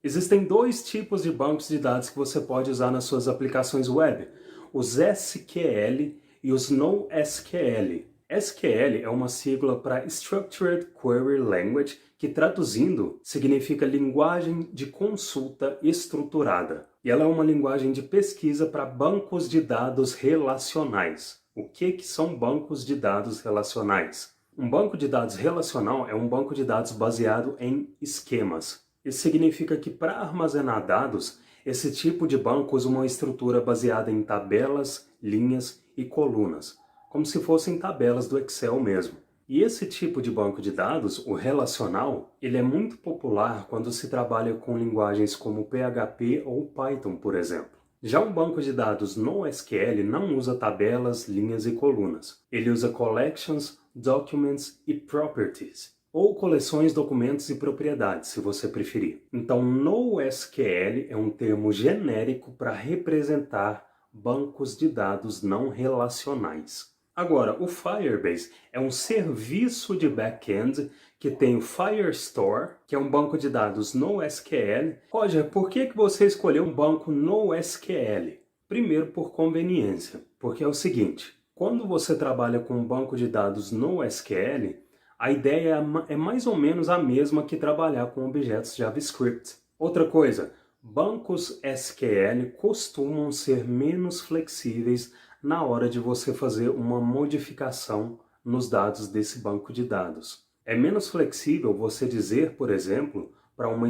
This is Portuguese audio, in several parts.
Existem dois tipos de bancos de dados que você pode usar nas suas aplicações web: os SQL e os NoSQL. SQL é uma sigla para Structured Query Language, que traduzindo significa linguagem de consulta estruturada. E ela é uma linguagem de pesquisa para bancos de dados relacionais. O que são bancos de dados relacionais? Um banco de dados relacional é um banco de dados baseado em esquemas. Isso significa que para armazenar dados, esse tipo de banco usa uma estrutura baseada em tabelas, linhas e colunas, como se fossem tabelas do Excel mesmo. E esse tipo de banco de dados, o relacional, ele é muito popular quando se trabalha com linguagens como PHP ou Python, por exemplo. Já um banco de dados NoSQL não usa tabelas, linhas e colunas. Ele usa collections, documents e properties, ou coleções, documentos e propriedades, se você preferir. Então, NoSQL é um termo genérico para representar bancos de dados não relacionais. Agora, o Firebase é um serviço de back-end que tem o Firestore, que é um banco de dados NoSQL. Roger, por que você escolheu um banco NoSQL? Primeiro, por conveniência, porque é o seguinte: quando você trabalha com um banco de dados NoSQL, a ideia é mais ou menos a mesma que trabalhar com objetos JavaScript. Outra coisa, bancos SQL costumam ser menos flexíveis na hora de você fazer uma modificação nos dados desse banco de dados. É menos flexível você dizer, por exemplo, para uma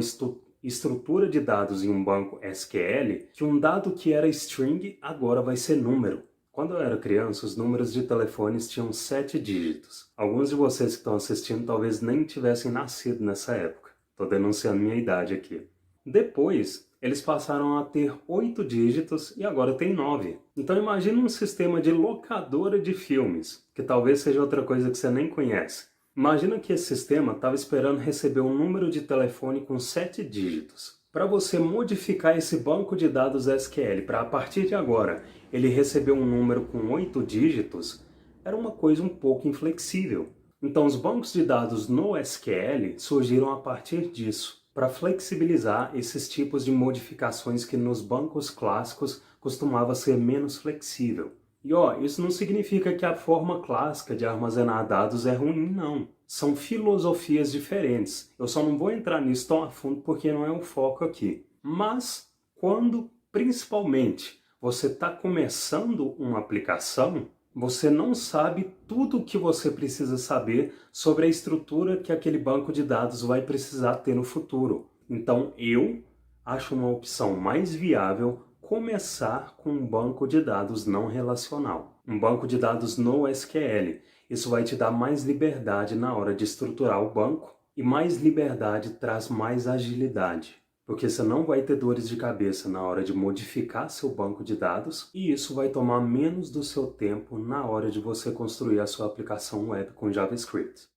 estrutura de dados em um banco SQL que um dado que era string agora vai ser número. Quando eu era criança, os números de telefones tinham 7 dígitos. Alguns de vocês que estão assistindo talvez nem tivessem nascido nessa época. Estou denunciando minha idade aqui. Depois, eles passaram a ter 8 dígitos e agora tem 9. Então imagine um sistema de locadora de filmes, que talvez seja outra coisa que você nem conhece. Imagina que esse sistema estava esperando receber um número de telefone com 7 dígitos. Para você modificar esse banco de dados SQL para a partir de agora ele receber um número com 8 dígitos, era uma coisa um pouco inflexível. Então os bancos de dados NoSQL surgiram a partir disso, para flexibilizar esses tipos de modificações que nos bancos clássicos costumava ser menos flexível. E isso não significa que a forma clássica de armazenar dados é ruim, não. São filosofias diferentes. Eu só não vou entrar nisso tão a fundo porque não é o foco aqui. Mas, quando, principalmente, você está começando uma aplicação, você não sabe tudo o que você precisa saber sobre a estrutura que aquele banco de dados vai precisar ter no futuro. Então, eu acho uma opção mais viável começar com um banco de dados não relacional, um banco de dados NoSQL. Isso vai te dar mais liberdade na hora de estruturar o banco, e mais liberdade traz mais agilidade, porque você não vai ter dores de cabeça na hora de modificar seu banco de dados, e isso vai tomar menos do seu tempo na hora de você construir a sua aplicação web com JavaScript.